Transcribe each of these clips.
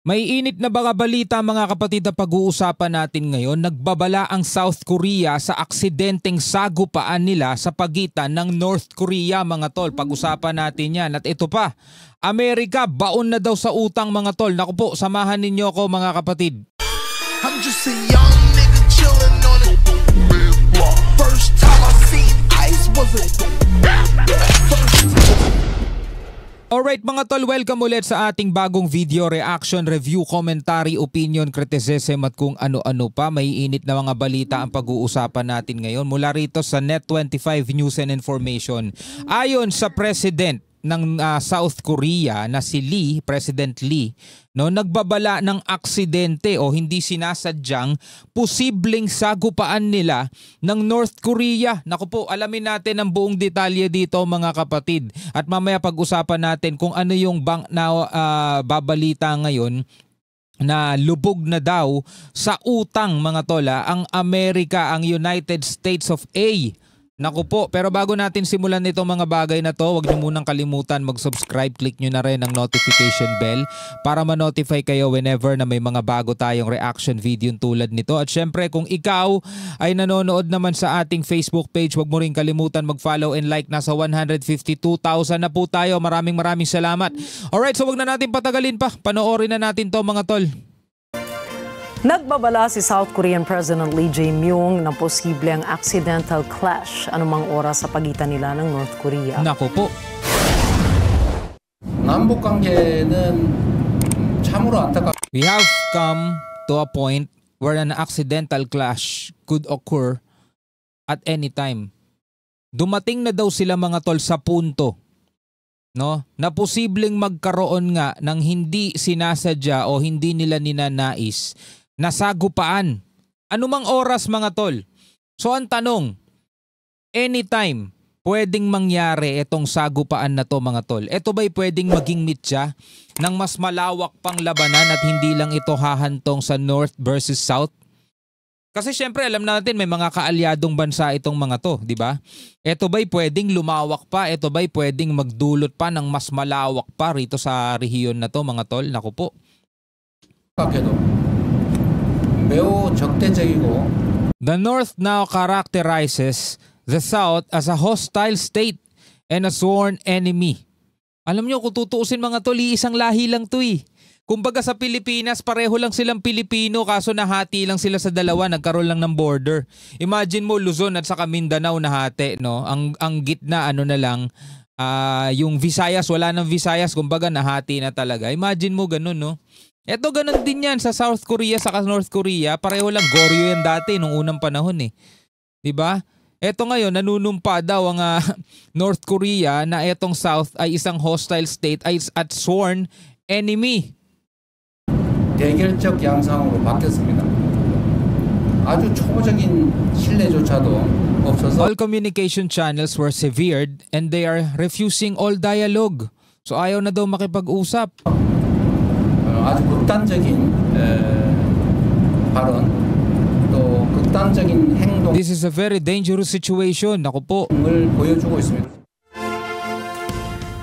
May init na mga balita mga kapatid na pag-uusapan natin ngayon. Nagbabala ang South Korea sa aksidenteng sagupaan nila sa pagitan ng North Korea mga tol. Pag-usapan natin yan. At ito pa, Amerika baon na daw sa utang mga tol. Naku po, samahan ninyo ako mga kapatid. I'm just a young nigga chillin' on it. First time I seen ice was a Alright mga tol, welcome ulit sa ating bagong video, reaction, review, commentary, opinion, criticism at kung ano-ano pa. May init na mga balita ang pag-uusapan natin ngayon mula rito sa Net25 News and Information. Ayon sa President ng South Korea na si Lee, President Lee, no, nagbabala ng aksidente o hindi sinasadyang posibleng sagupaan nila ng North Korea. Naku po, alamin natin ang buong detalye dito mga kapatid. At mamaya pag-usapan natin kung ano yung babalita ngayon na lubog na daw sa utang mga tola ang Amerika, ang United States of A. Naku po, pero bago natin simulan itong mga bagay na to, huwag niyo munang kalimutan mag-subscribe, click nyo na rin ang notification bell para ma-notify kayo whenever na may mga bago tayong reaction video tulad nito. At syempre kung ikaw ay nanonood naman sa ating Facebook page, huwag mo rin kalimutan mag-follow and like. Nasa 152,000 na po tayo. Maraming salamat. Alright, so huwag na natin patagalin pa. Panoorin na natin to mga tol. Nagbabala si South Korean President Lee Jae-myung na posibleng accidental clash anumang oras sa pagitan nila ng North Korea. Naku po. 남북 관계는 참으로 안타깝. We have come to a point where an accidental clash could occur at any time. Dumating na daw sila mga tol sa punto, no, na posibleng magkaroon nga ng hindi sinasadya o hindi nila ninanais na sagupaan. Anumang oras mga tol. So ang tanong, anytime pwedeng mangyari itong sagupaan na to mga tol. Ito ba'y pwedeng maging mitya ng mas malawak pang labanan at hindi lang ito hahantong sa North versus South? Kasi syempre alam natin may mga kaalyadong bansa itong mga to, di ba? Ito ba'y pwedeng lumawak pa? Ito ba'y pwedeng magdulot pa ng mas malawak pa rito sa rehiyon na to mga tol? Naku po. The North now characterizes the South as a hostile state and a sworn enemy. Alam nyo kung tutuusin mga tol, isang lahi lang to eh. Kumbaga sa Pilipinas, pareho lang silang Pilipino kaso nahati lang sila sa dalawa, nagkaroon lang ng border. Imagine mo Luzon at saka Mindanao nahati, no? Ang gitna ano na lang, yung Visayas, wala nang Visayas, kumbaga nahati na talaga. Imagine mo ganun, no? Eto ganun din yan sa South Korea saka North Korea, pareho lang Goryeo yan dati nung unang panahon eh. 'Di ba? Eto ngayon nanunumpa daw ang North Korea na etong South ay isang hostile state ay at sworn enemy. 대결적 양상으로 바뀌었습니다. 아주 초보적인 신뢰조차도 없어서 All communication channels were severed and they are refusing all dialogue. So ayaw na daw makipag-usap. 아주 극단적인 발언 또 극단적인 행동을 This is a very dangerous situation. Naku po. 보여주고 있습니다.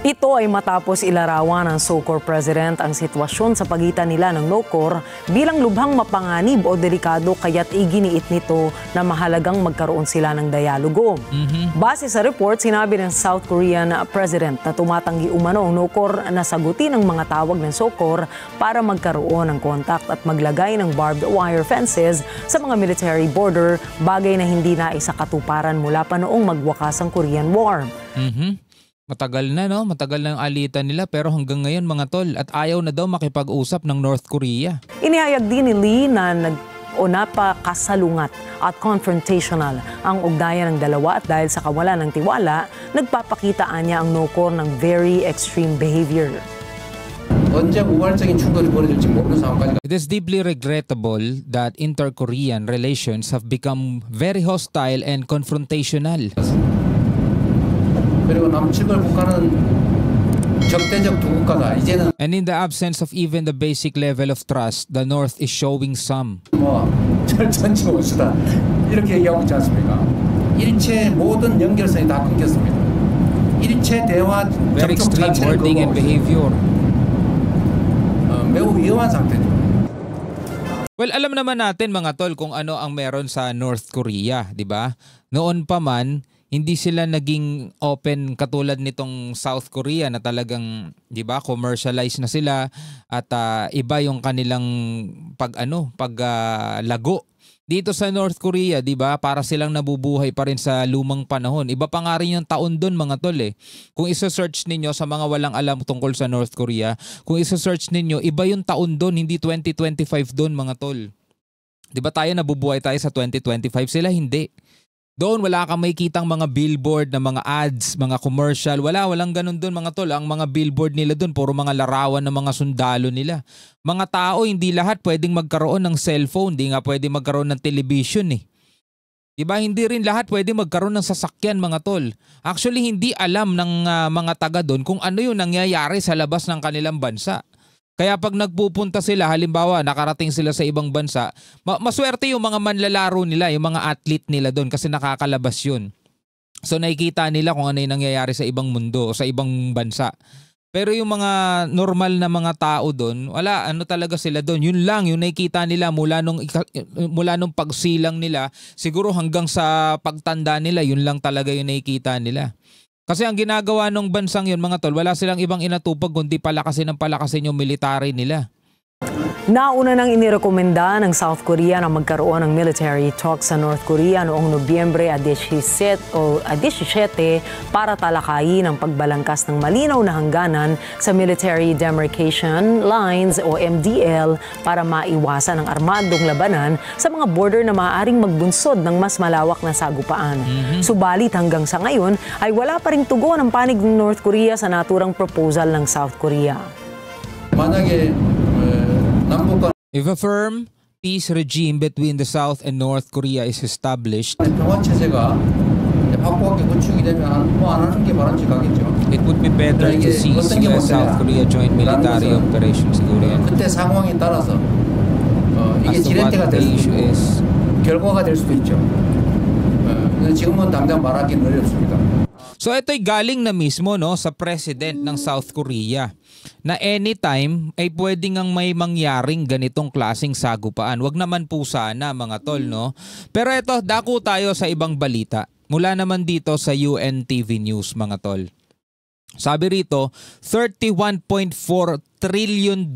Ito ay matapos ilarawan ng SOCOR President ang sitwasyon sa pagitan nila ng NOCOR bilang lubhang mapanganib o delikado kaya't iginiit nito na mahalagang magkaroon sila ng dialogo. Base sa report, sinabi ng South Korean President na tumatanggi umano ang NOCOR na sagutin ang mga tawag ng SOCOR para magkaroon ng contact at maglagay ng barbed wire fences sa mga military border, bagay na hindi na isa katuparan mula pa noong magwakas ang Korean War. Matagal na no, matagal na ang alitan nila pero hanggang ngayon mga tol at ayaw na daw makipag-usap ng North Korea. Inihayag din ni Lee na napakasalungat at confrontational ang ugnayan ng dalawa at dahil sa kawalan ng tiwala, nagpapakitaan niya ang NOCOR ng very extreme behavior. 언제 우발적인 충돌이 벌어질지 모르는 상황까지. It is deeply regrettable that inter-Korean relations have become very hostile and confrontational. 그리고 남측을 북한은 적대적 두 국가다. 이제는 And in the absence of even the basic level of trust, the North is showing some. 뭐 절전지 원수다 이렇게 얘기하고 있지 않습니까? 일체 모든 연결성이 다 끊겼습니다. 일체 대화 Very 접촉 extreme 자체를 wording and 거부하고 있습니다. behavior. 매우 매우 위험한 상태죠. Well, alam naman natin mga tol kung ano ang meron sa North Korea, di ba? Noon pa man, hindi sila naging open katulad nitong South Korea na talagang, di ba, commercialized na sila at iba yung kanilang lago. Dito sa North Korea, 'di ba? Para silang nabubuhay pa rin sa lumang panahon. Iba pa nga rin yung taon doon mga tol eh. Kung isa-search ninyo sa mga walang alam tungkol sa North Korea, kung isa-search ninyo, iba yung taon doon, hindi 2025 doon mga tol. 'Di ba tayo nabubuhay tayo sa 2025, sila hindi. Doon wala kang makikitang mga billboard na mga ads, mga commercial. Walang ganun doon mga tol. Ang mga billboard nila doon, puro mga larawan ng mga sundalo nila. Mga tao, hindi lahat pwedeng magkaroon ng cellphone. Hindi nga pwedeng magkaroon ng television eh. Diba? Hindi rin lahat pwedeng magkaroon ng sasakyan mga tol. Actually, hindi alam ng mga taga doon kung ano yung nangyayari sa labas ng kanilang bansa. Kaya pag nagpupunta sila, halimbawa nakarating sila sa ibang bansa, maswerte yung mga manlalaro nila, yung mga athlete nila doon kasi nakakalabas yun. So nakikita nila kung ano yung nangyayari sa ibang mundo o sa ibang bansa. Pero yung mga normal na mga tao doon, wala, ano talaga sila doon. Yun lang, yung nakikita nila mula nung pagsilang nila, siguro hanggang sa pagtanda nila, yun lang talaga yung nakikita nila. Kasi ang ginagawa ng bansang yun mga tol, wala silang ibang inatupag kundi palakasin yung military nila. Nauna nang inirekomenda ng South Korea na magkaroon ng military talks sa North Korea noong Nobyembre 17 para talakayin ang pagbalangkas ng malinaw na hangganan sa Military Demarcation Lines o MDL para maiwasan ang armadong labanan sa mga border na maaaring magbunsod ng mas malawak na sagupaan. Subalit hanggang sa ngayon ay wala pa ring tugon ang panig ng North Korea sa naturang proposal ng South Korea. 만약에 If a firm peace regime between the South and North Korea is established, 평화 체제가 확고하게 구축이 되면 뭐 안 하는 게 바람직하겠죠. it would be better to cease US-South Korea joint military operation siguro yan. 그때 상황에 따라서 이게 As to what 지렛대가 the 될 수도 issue 있고 is. 결과가 될 수도 있죠. 지금은 당장 말하기는 어렵습니다. So ito'y galing na mismo no sa president ng South Korea na anytime ay pwedeng ang may mangyaring ganitong klaseng sagupaan. Wag naman po sana mga tol no. Pero ito, dako tayo sa ibang balita. Mula naman dito sa UNTV News mga tol. Sabi rito, $31.4 trillion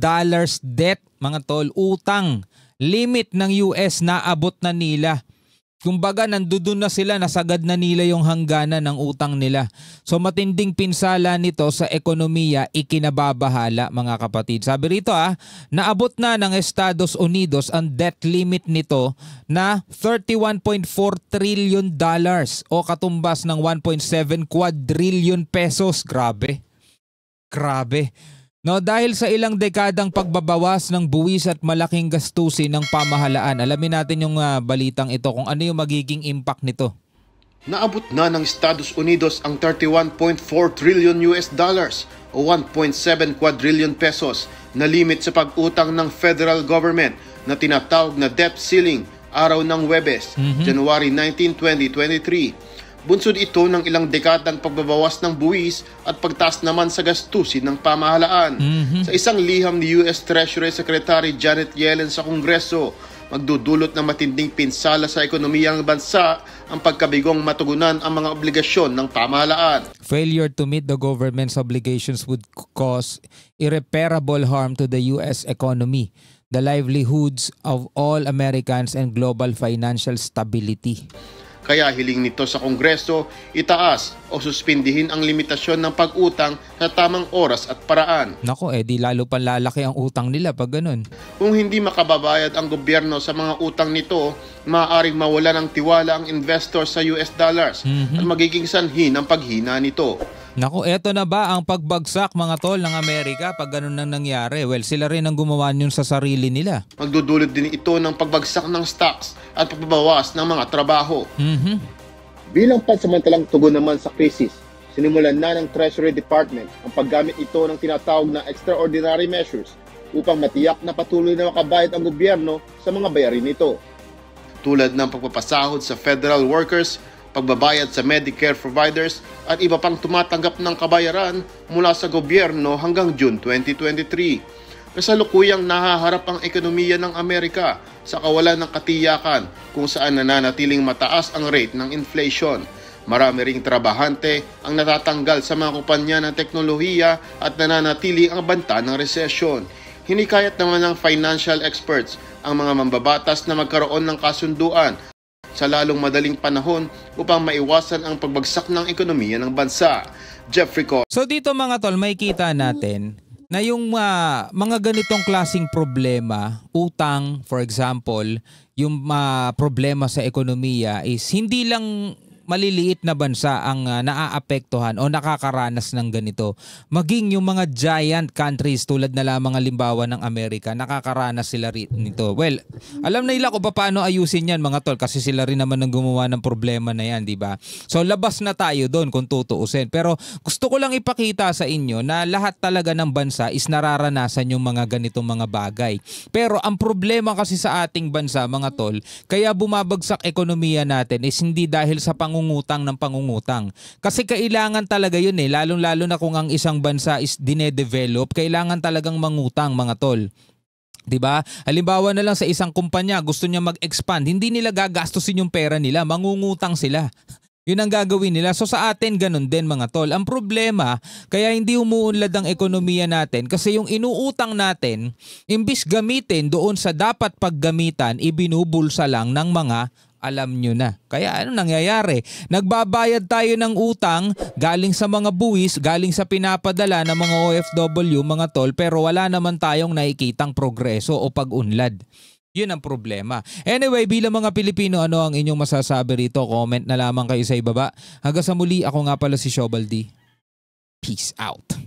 debt mga tol, utang, limit ng US na abot na nila. Kumbaga nandoon na sila, nasagad na nila yung hangganan ng utang nila. So matinding pinsala nito sa ekonomiya, ikinababahala mga kapatid. Sabi rito naabot na ng Estados Unidos ang debt limit nito na $31.4 trillion o katumbas ng 1.7 quadrillion pesos. Grabe. Grabe. No, dahil sa ilang dekadang pagbabawas ng buwis at malaking gastusin ng pamahalaan, alamin natin yung balitang ito kung ano yung magiging impact nito. Naabot na ng Estados Unidos ang $31.4 trillion o 1.7 quadrillion pesos na limit sa pag-utang ng federal government na tinatawag na debt ceiling araw ng Huwebes, January 19, 2023. Bunsod ito ng ilang dekadang pagbabawas ng buwis at pagtaas naman sa gastusin ng pamahalaan. Sa isang liham ni US Treasury Secretary Janet Yellen sa Kongreso, magdudulot ng matinding pinsala sa ekonomiya ng bansa ang pagkabigong matugunan ang mga obligasyon ng pamahalaan. Failure to meet the government's obligations would cause irreparable harm to the US economy, the livelihoods of all Americans and global financial stability. Kaya hiling nito sa Kongreso, itaas o suspindihin ang limitasyon ng pag-utang sa tamang oras at paraan. Nako di lalo pa lalaki ang utang nila pag ganun. Kung hindi makababayad ang gobyerno sa mga utang nito, maaaring mawala ng tiwala ang investor sa US dollars at magiging sanhi ng paghina nito. Naku, eto na ba ang pagbagsak mga tol ng Amerika pag ganun nang nangyari? Well, sila rin ang gumawa yun sa sarili nila. Magdudulot din ito ng pagbagsak ng stocks at pagbabawas ng mga trabaho. Bilang pansamantalang tugon naman sa krisis, sinimulan na ng Treasury Department ang paggamit ito ng tinatawag na extraordinary measures upang matiyak na patuloy na makabayad ang gobyerno sa mga bayarin nito. Tulad ng pagpapasahod sa federal workers, pagbabayad sa Medicare providers at iba pang tumatanggap ng kabayaran mula sa gobyerno hanggang June 2023. kasalukuyang nahaharap ang ekonomiya ng Amerika sa kawalan ng katiyakan kung saan nananatiling mataas ang rate ng inflation. Marami ring trabahante ang natatanggal sa mga kumpanya ng teknolohiya at nananatili ang banta ng resesyon. Hinikayat naman ng financial experts ang mga mambabatas na magkaroon ng kasunduan sa lalong madaling panahon upang maiwasan ang pagbagsak ng ekonomiya ng bansa. Jeffrey Co. So dito mga tol, may kita natin na yung mga ganitong klaseng problema, utang for example, yung problema sa ekonomiya is hindi lang maliliit na bansa ang naaapektuhan o nakakaranas ng ganito. Maging yung mga giant countries tulad na lamang halimbawa ng Amerika, nakakaranas sila nito. Well, alam na nila kung paano ayusin yan mga tol kasi sila rin naman ang gumawa ng problema na yan, di ba? So labas na tayo doon kung tutuusin. Pero gusto ko lang ipakita sa inyo na lahat talaga ng bansa is nararanasan yung mga ganitong mga bagay. Pero ang problema kasi sa ating bansa mga tol, kaya bumabagsak ekonomiya natin is hindi dahil sa pangungutang ng pangungutang. Kasi kailangan talaga yun lalong-lalo na kung ang isang bansa is dinedevelop, kailangan talagang mangutang mga tol. 'Di ba? Halimbawa na lang sa isang kumpanya, gusto niya mag-expand, hindi nila gagastusin yung pera nila, mangungutang sila. Yun ang gagawin nila. So sa atin ganun din mga tol. Ang problema, kaya hindi umuunlad ang ekonomiya natin kasi yung inuutang natin, imbis gamitin doon sa dapat paggamitan, ibinubulsa lang ng mga alam nyo na. Kaya ano nangyayari? Nagbabayad tayo ng utang galing sa mga buwis, galing sa pinapadala ng mga OFW, mga tol, pero wala naman tayong nakikitang progreso o pag-unlad. Yun ang problema. Anyway, bilang mga Pilipino, ano ang inyong masasabi rito? Comment na lamang kayo sa ibaba. Hanggang sa muli, ako nga pala si Shobaldi. Peace out.